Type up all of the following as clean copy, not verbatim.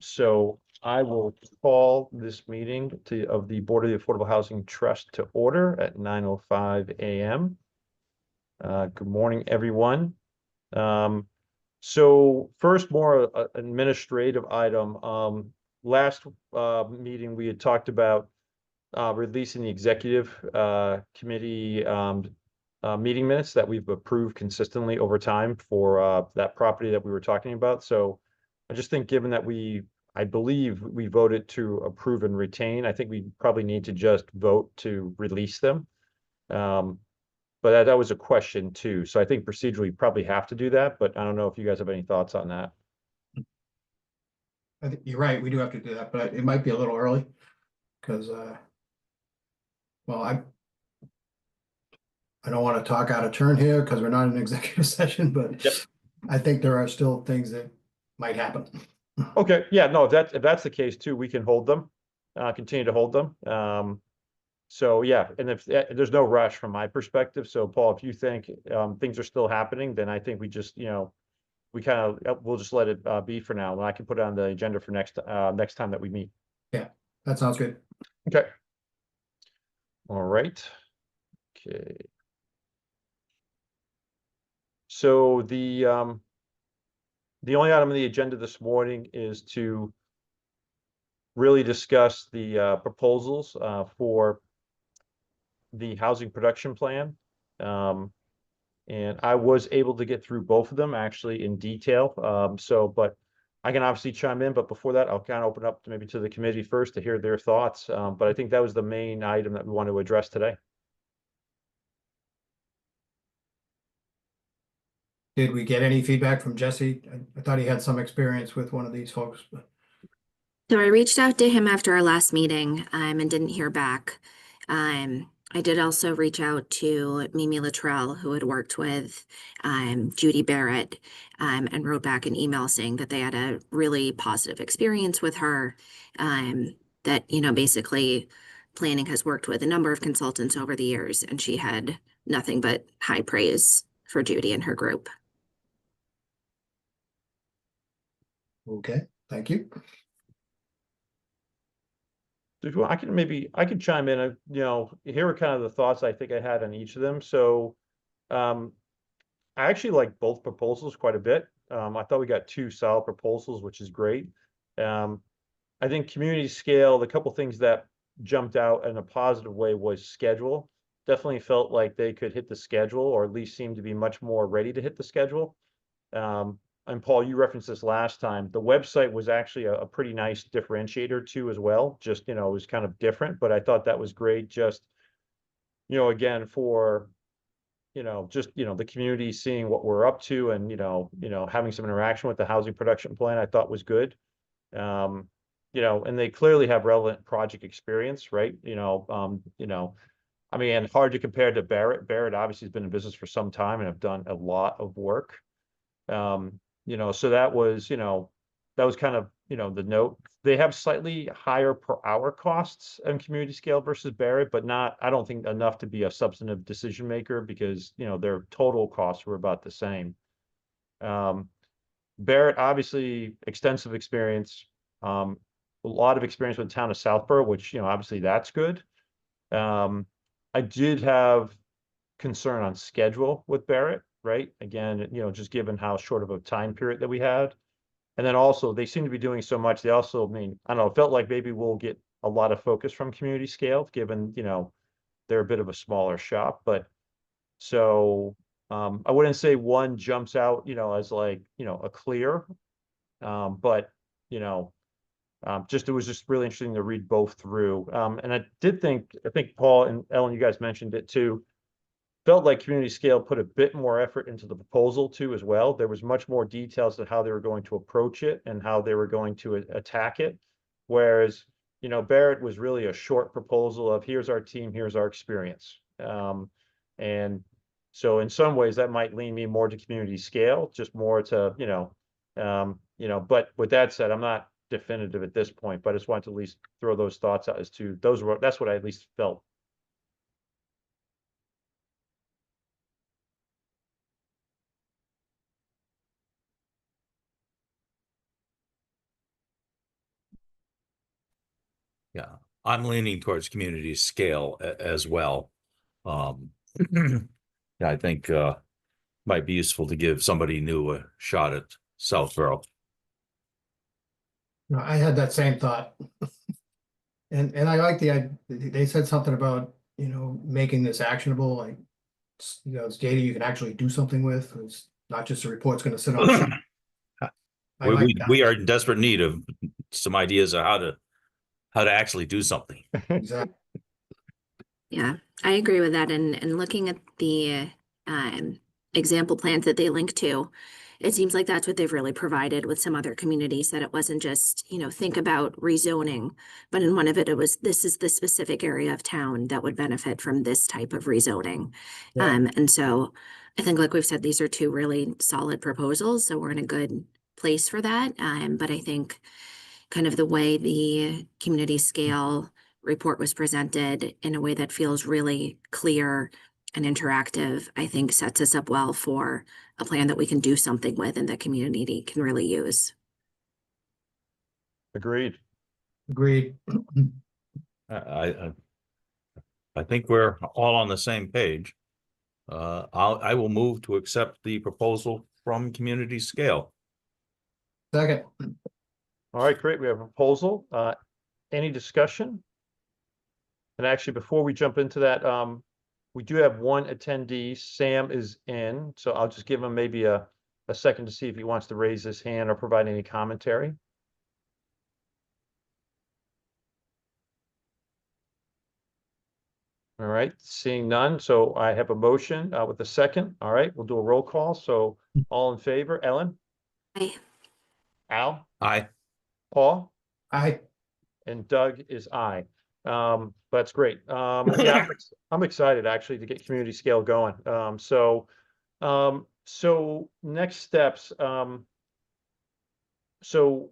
So I will call this meeting of the Board of the Affordable Housing Trust to order at 9:05 a.m. Good morning, everyone. So first, more administrative item. Last meeting, we had talked about releasing the executive committee meeting minutes that we've approved consistently over time for that property that we were talking about. So I just think given that I believe we voted to approve and retain, I think we probably need to just vote to release them. But that was a question too. So I think procedurally we probably have to do that, but I don't know if you guys have any thoughts on that. I think you're right, we do have to do that, but it might be a little early, because, well, I don't want to talk out of turn here, because we're not in executive session, but Yep. I think there are still things that might happen. Okay, yeah, no, if that's the case too, we can hold them, continue to hold them. So yeah, and if there's no rush from my perspective. So Paul, if you think things are still happening, then I think we just, we'll just let it be for now, and I can put it on the agenda for next time that we meet. Yeah, that sounds good. Okay. All right. Okay. So the only item on the agenda this morning is to really discuss the proposals for the housing production plan. And I was able to get through both of them actually in detail. But I can obviously chime in, but before that, I'll kind of open up maybe to the committee first to hear their thoughts. But I think that was the main item that we want to address today. Did we get any feedback from Jesse? I thought he had some experience with one of these folks, but So I reached out to him after our last meeting, and didn't hear back. I did also reach out to Mimi Luttrell, who had worked with Judy Barrett, and wrote back an email saying that they had a really positive experience with her. That, basically planning has worked with a number of consultants over the years, and she had nothing but high praise for Judy and her group. okay, thank you. If you want, I can chime in. Here are kind of the thoughts I think I had on each of them. So, I actually like both proposals quite a bit. I thought we got two solid proposals, which is great. I think community scale, the couple things that jumped out in a positive way was schedule. Definitely felt like they could hit the schedule, or at least seemed to be much more ready to hit the schedule. And Paul, you referenced this last time. The website was actually a pretty nice differentiator too, as well. Just, it was kind of different, but I thought that was great. Just, again, for, the community seeing what we're up to and, having some interaction with the housing production plan, I thought was good. And they clearly have relevant project experience, right? I mean, and hard to compare to Barrett. Barrett obviously has been in business for some time and have done a lot of work. So that was kind of, the note. They have slightly higher per hour costs on community scale versus Barrett, but not, I don't think enough to be a substantive decision maker, because, their total costs were about the same. Barrett, obviously extensive experience, a lot of experience with the town of Southborough, which, obviously that's good. I did have concern on schedule with Barrett, right? Again, just given how short of a time period that we had. And then also they seem to be doing so much. They also, I mean, I don't know, it felt like maybe we'll get a lot of focus from community scale, given, they're a bit of a smaller shop. But so I wouldn't say one jumps out, as like, a clear. But, just it was just really interesting to read both through. And I think Paul and Ellen, you guys mentioned it too. Felt like community scale put a bit more effort into the proposal too, as well. There was much more details to how they were going to approach it and how they were going to attack it. Whereas, Barrett was really a short proposal of here's our team, here's our experience. And so in some ways that might lean me more to community scale, just more to, but with that said, I'm not definitive at this point, but I just wanted to at least throw those thoughts out as to that's what I at least felt. Yeah, I'm leaning towards community scale as well. Yeah, I think might be useful to give somebody new a shot at Southborough. No, I had that same thought. And I like they said something about, making this actionable, like, it's data you can actually do something with. It's not just a report, it's gonna sit on a shelf. I We, like we, that. we are in desperate need of some ideas of how to actually do something. Exactly. Yeah, I agree with that. And looking at the example plans that they link to, it seems like that's what they've really provided with some other communities, that it wasn't just, think about rezoning, but in one of it was, this is the specific area of town that would benefit from this type of rezoning. Yeah. And so I think, like we've said, these are two really solid proposals, so we're in a good place for that. But I think kind of the way the community scale report was presented in a way that feels really clear and interactive, I think sets us up well for a plan that we can do something with and the community can really use. Agreed. Agreed. I think we're all on the same page. I will move to accept the proposal from community scale. Second. All right, great. We have a proposal. Any discussion? And actually, before we jump into that, we do have one attendee. Sam is in, so I'll just give him maybe a second to see if he wants to raise his hand or provide any commentary. All right, seeing none, so I have a motion with a second. All right, we'll do a roll call. So all in favor, Ellen, I Al, Aye. Paul, I, and Doug is aye. That's great. Yeah, I'm excited actually to get community scale going. So next steps, so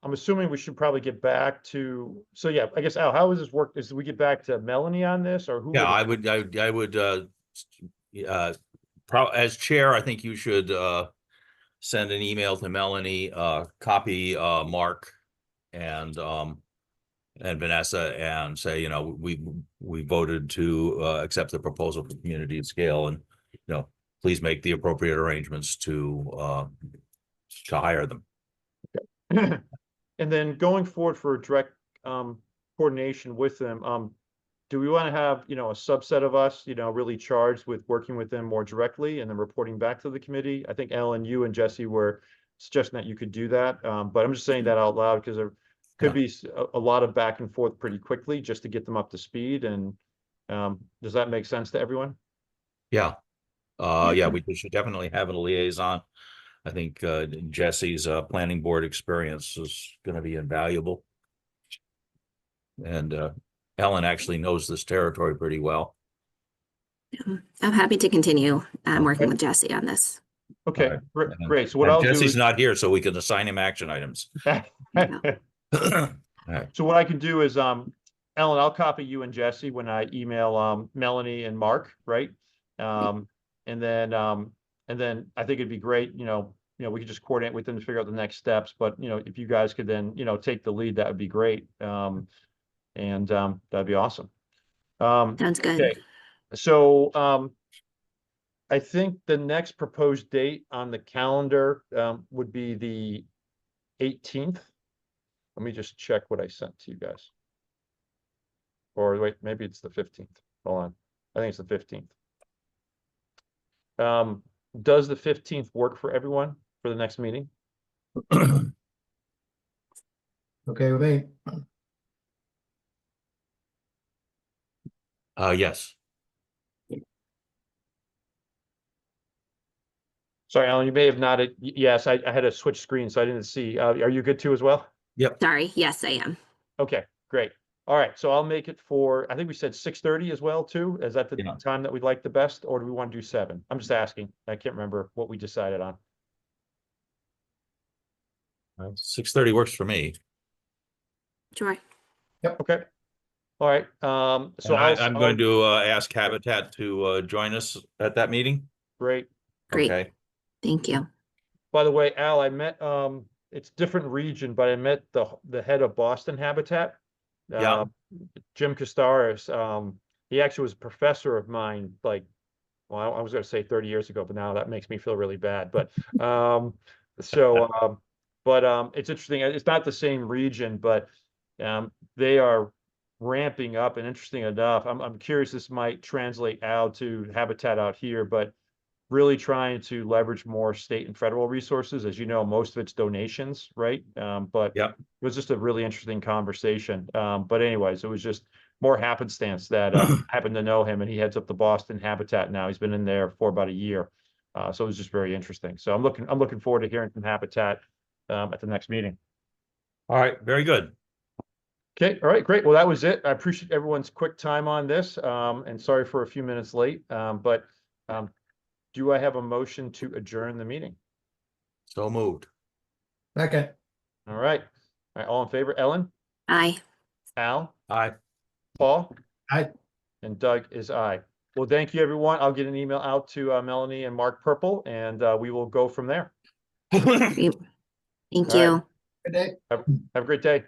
I'm assuming we should probably get back to, so yeah, I guess, Al, how does this work? Is we get back to Melanie on this, or who? Yeah, would- I would as chair, I think you should send an email to Melanie, copy Mark and Vanessa, and say, we voted to accept the proposal for community scale, and please make the appropriate arrangements to hire them. And then going forward for direct coordination with them, do we want to have, a subset of us, really charged with working with them more directly and then reporting back to the committee? I think Ellen, you and Jesse were suggesting that you could do that, but I'm just saying that out loud because there could be a lot of back and forth pretty quickly just to get them up to speed. And does that make sense to everyone? Yeah. Yeah, we should definitely have a liaison. I think Jesse's planning board experience is going to be invaluable. And Ellen actually knows this territory pretty well. I'm happy to continue working Okay. with Jesse on this. Okay, All right. great. So what I'll do Jesse's is not here, so we can assign him action items. Yeah. All right. So what I can do is, Ellen, I'll copy you and Jesse when I email Melanie and Mark, right? And then I think it'd be great, we could just coordinate with them to figure out the next steps. But if you guys could then, take the lead, that would be great. And that'd be awesome. Sounds good. Okay. So I think the next proposed date on the calendar would be the 18th. Let me just check what I sent to you guys. Or wait, maybe it's the 15th. Hold on. I think it's the 15th. Does the 15th work for everyone for the next meeting? okay with me. Yes. Sorry, Alan, you may have nodded. Yes, I had to switch screens, so I didn't see. Are you good too as well? Yep. Sorry. Yes, I am. Okay, great. All right, so I'll make it for, I think we said 6:30 as well too. Is that the Yeah. time that we'd like the best, or do we want to do 7? I'm just asking. I can't remember what we decided on. 6:30 works for me. Sure. Okay. All right. So And I'm going to ask Habitat to join us at that meeting. Great. Great. Okay. Thank you. By the way, Al, I met it's different region, but I met the head of Boston Habitat. Yeah. Jim Costaris, he actually was a professor of mine, like, well, I was gonna say 30 years ago, but now that makes me feel really bad. But so it's interesting. It's not the same region, but they are ramping up. And interesting enough, I'm curious this might translate out to habitat out here, but really trying to leverage more state and federal resources. As you know, most of it's donations, right? But Yep. it was just a really interesting conversation. But anyways, it was just more happenstance that happened to know him, and he heads up the Boston Habitat now. He's been in there for about a year. So it was just very interesting. So I'm looking forward to hearing from Habitat at the next meeting. All right, very good. Okay, all right, great. Well, that was it. I appreciate everyone's quick time on this. And sorry for a few minutes late. But do I have a motion to adjourn the meeting? So moved. Okay. All right. All right, all in favor? Ellen, Aye. Al, Aye. Paul, Aye. and Doug is aye. Well, thank you, everyone. I'll get an email out to Melanie and Mark Purple, and we will go from there. Thank All right. you. Good day. Have a great day.